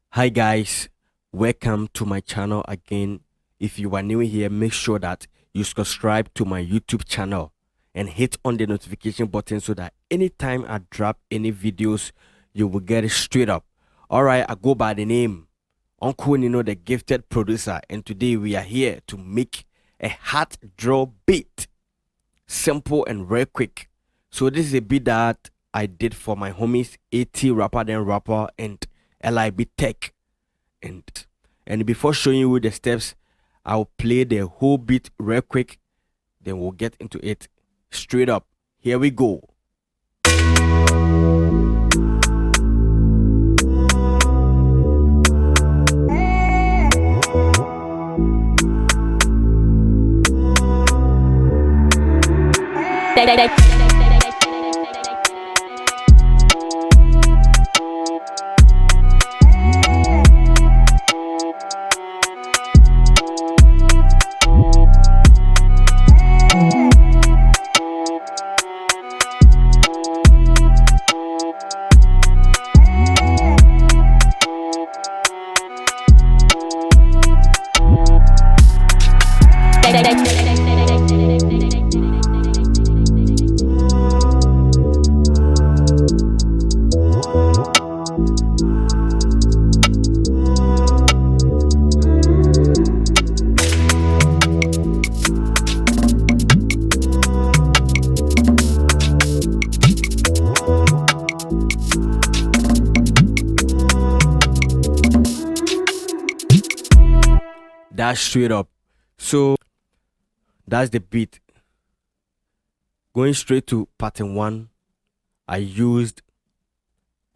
Hi guys, welcome to my channel again. If you are new here, make sure that you subscribe to my YouTube channel and hit on the notification button so that anytime I drop any videos, you will get it straight up. Alright, I go by the name Uncle Nino, the gifted producer, and today we are here to make a hot draw beat. Simple and very quick. So this is a beat that I did for my homies AT Rapper Then Rapper and LIB Tech. And before showing you the steps, I'll play the whole beat real quick, then we'll get into it straight up. Here we go. That's straight up. So that's the beat. Going straight to pattern 1, I used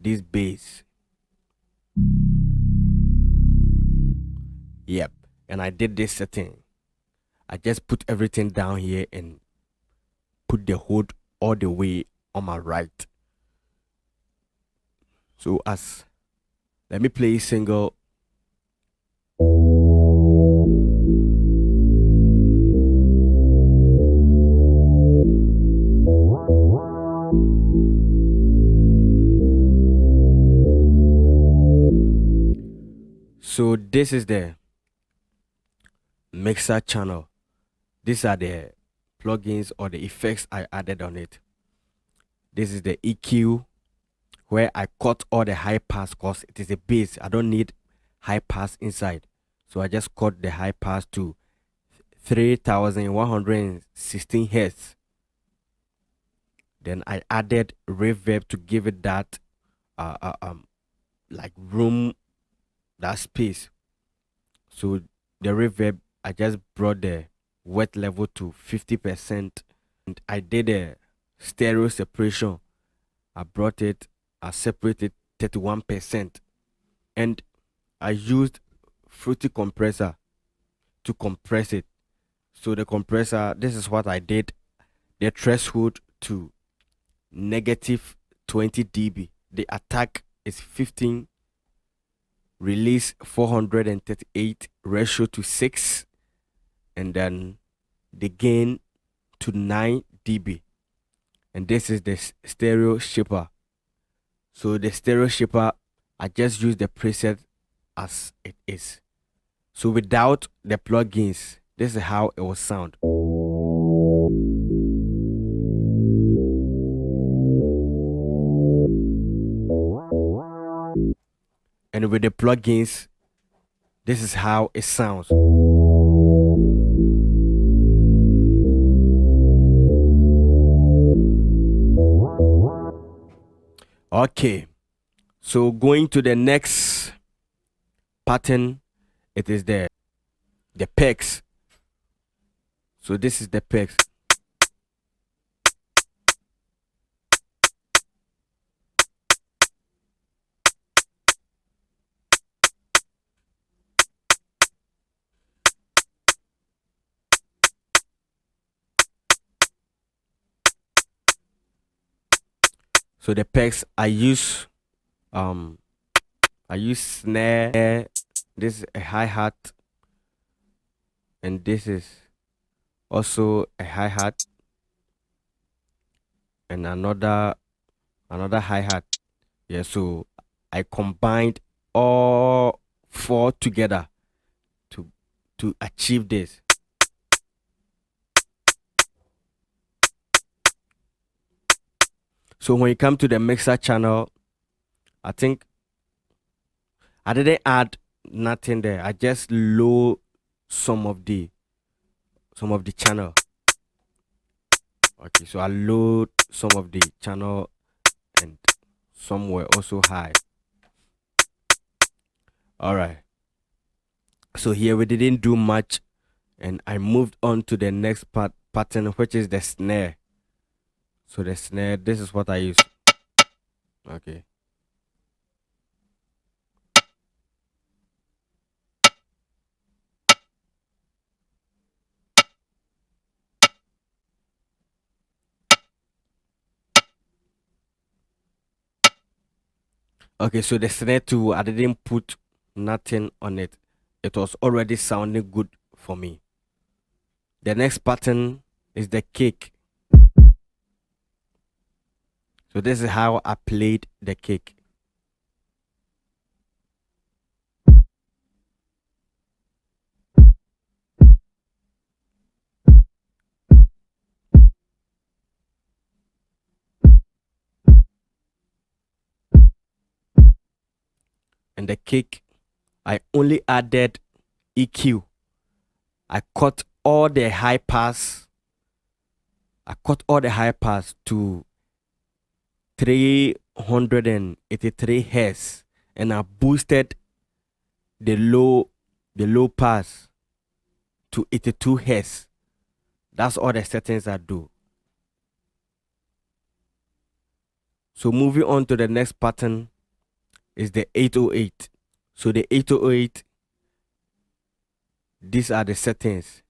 this bass. Yep, and I did this setting. I just put everything down here and put the hood all the way on my right. So let me play a single. So this is the mixer channel. These are the plugins or the effects I added on it. This is the EQ, where I cut all the high pass because it is a bass. I don't need high pass inside. So I just cut the high pass to 3116 Hz. Then I added reverb to give it that like room, that space. So the reverb, I just brought the wet level to 50%, and I did a stereo separation. I separated 31%, and I used Fruity compressor to compress it. So the compressor, this is what I did: the threshold to -20 dB, the attack is 15, release 438, ratio to 6, and then the gain to 9 dB. And this is the stereo shaper. So the stereo shaper, I just use the preset as it is. So without the plugins, this is how it will sound. And with the plugins, this is how it sounds. Okay, so going to the next pattern, it is the pegs. So this is the pegs. So the pegs, I use snare. This is a hi-hat, and this is also a hi-hat, and another another hi-hat. Yeah, so I combined all four together to achieve this. So when you come to the mixer channel, I think I didn't add nothing there. I just low some of the channel. Okay, so I load some of the channel and some were also high. All right. So here we didn't do much, and I moved on to the next pattern, which is the snare. So the snare, this is what I use. Okay. Okay, so the snare too, I didn't put nothing on it. It was already sounding good for me. The next pattern is the kick. So this is how I played the kick. And the kick, I only added EQ. I cut all the high pass. I cut all the high pass to 383 hertz, and I boosted the low pass to 82 hertz. That's all the settings I do. So moving on to the next pattern is the 808. So the 808, these are the settings.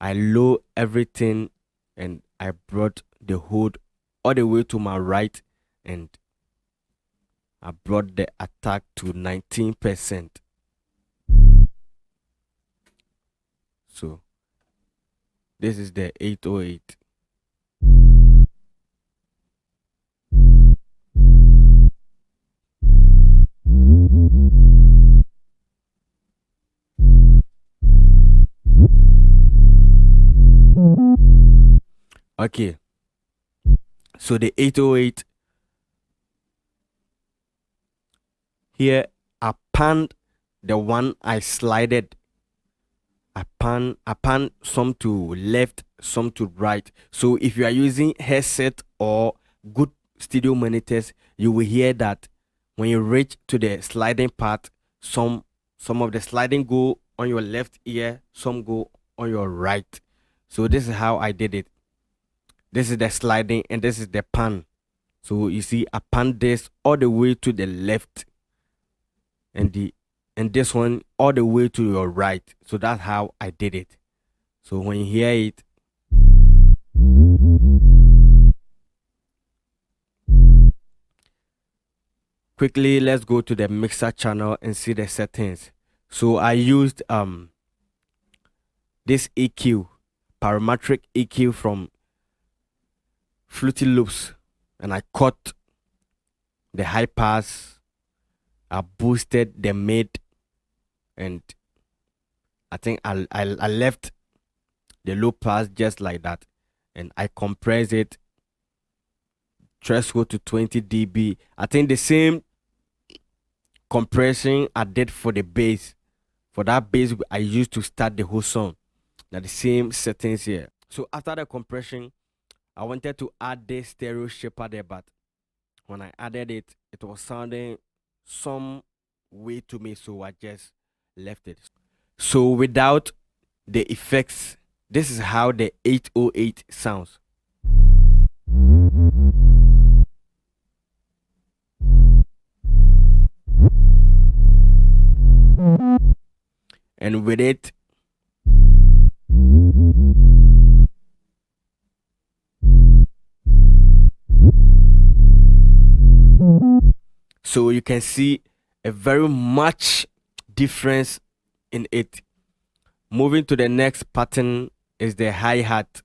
I low everything and I brought the hood all the way to my right, and I brought the attack to 19%. So this is the 808. Okay, so the 808, here I panned the one I slided. I pan some to left, some to right. So if you are using headset or good studio monitors, you will hear that when you reach to the sliding part, some of the sliding go on your left ear, some go on your right. So this is how I did it. This is the sliding and this is the pan. So you see, I pan this all the way to the left, and this one all the way to your right. So that's how I did it. So when you hear it, quickly let's go to the mixer channel and see the settings. So I used this EQ, parametric EQ from Fruity Loops, and I cut the high pass, I boosted the mid, and I think I left the low pass just like that, and I compress it, threshold to 20 dB. I think the same compression I did for the bass. For that bass I used to start the whole song. Now the same settings here. So after the compression, I wanted to add this stereo shaper there, but when I added it, it was sounding some way to me, so I just left it. So without the effects, this is how the 808 sounds. And with it, so you can see a very much difference in it. Moving to the next pattern is the hi-hat.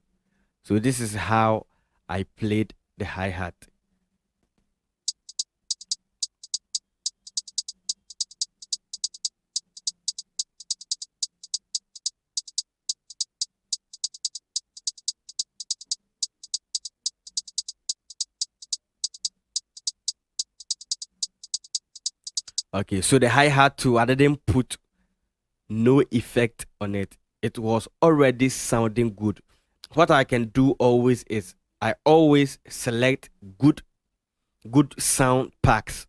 So this is how I played the hi-hat. Okay, so the hi-hat too, I didn't put no effect on it. It was already sounding good. What I can do always is I always select good sound packs.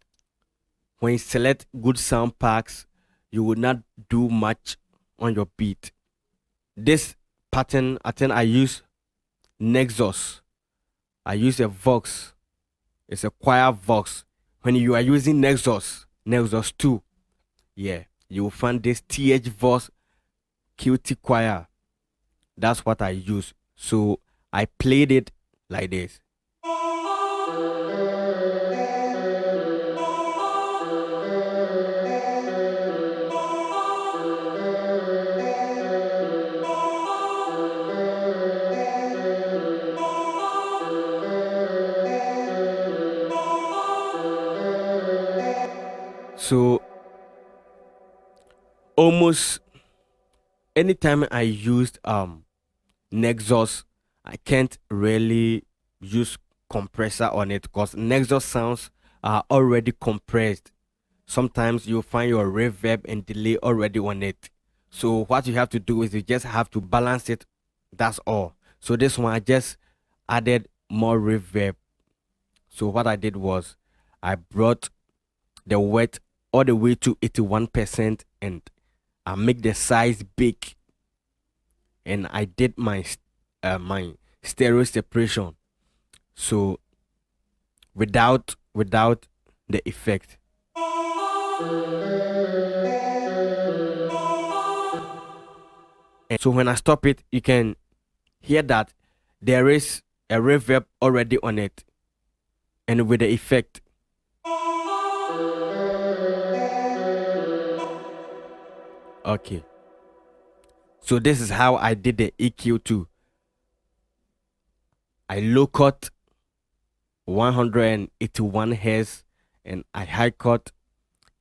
When you select good sound packs, you will not do much on your beat. This pattern, I think I use Nexus. I use a Vox. It's a choir Vox. When you are using Nexus 2, yeah, you will find this TH Vox QT choir. That's what I use. So I played it like this. So almost anytime I used Nexus, I can't really use compressor on it because Nexus sounds are already compressed. Sometimes you find your reverb and delay already on it. So what you have to do is you just have to balance it. That's all. So this one I just added more reverb. So what I did was I brought the wet all the way to 81% and I make the size big, and I did my stereo separation. So without the effect. And so when I stop it, you can hear that there is a reverb already on it, and with the effect. Okay. So this is how I did the EQ too. I low cut 181 hertz and I high cut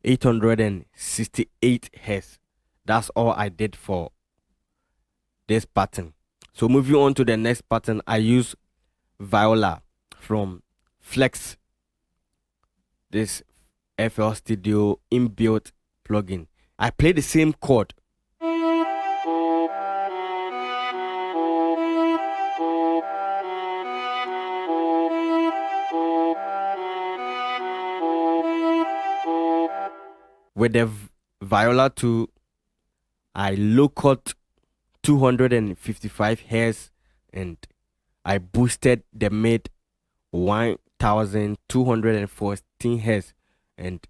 868 hertz. That's all I did for this pattern. So moving on to the next pattern, I use Viola from Flex, this FL Studio inbuilt plugin. I play the same chord. With the Viola 2, I low cut 255 hertz and I boosted the mid 1214 hertz, and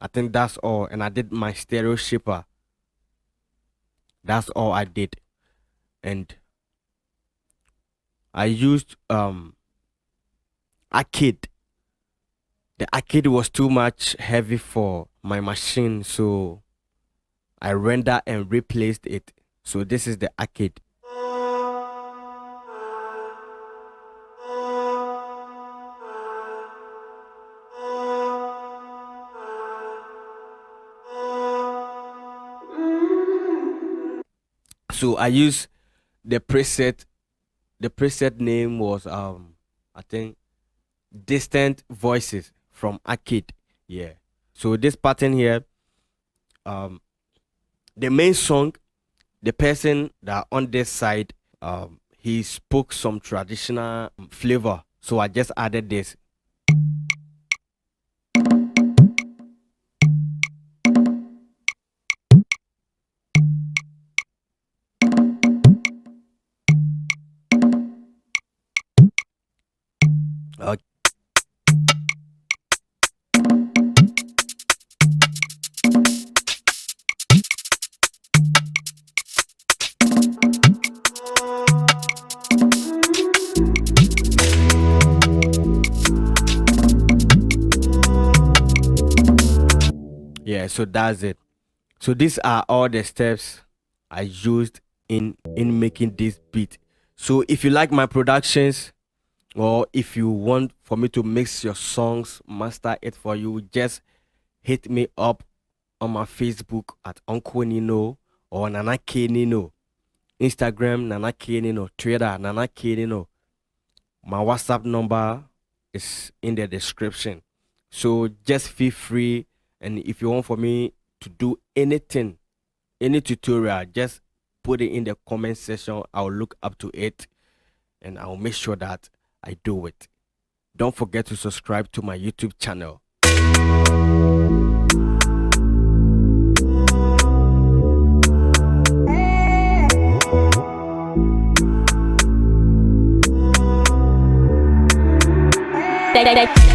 I think that's all. And I did my stereo shaper. That's all I did. And I used arcade. The arcade was too much heavy for my machine, so I rendered and replaced it. So this is the arcade. So I use the preset. The preset name was I think Distant Voices from Arcade. Yeah. So this pattern here, um the main song, the person that on this side, he spoke some traditional flavor. So I just added this. Okay. Yeah, so that's it. So these are all the steps I used in making this beat. So if you like my productions, or if you want for me to mix your songs, master it for you, just hit me up on my Facebook at Uncle Nino or Nana K Nino, Instagram Nana K Nino, Twitter Nana K Nino. My WhatsApp number is in the description. So just feel free, and if you want for me to do anything, any tutorial, just put it in the comment section. I'll look up to it and I'll make sure that I do it. Don't forget to subscribe to my YouTube channel. Day, day, day.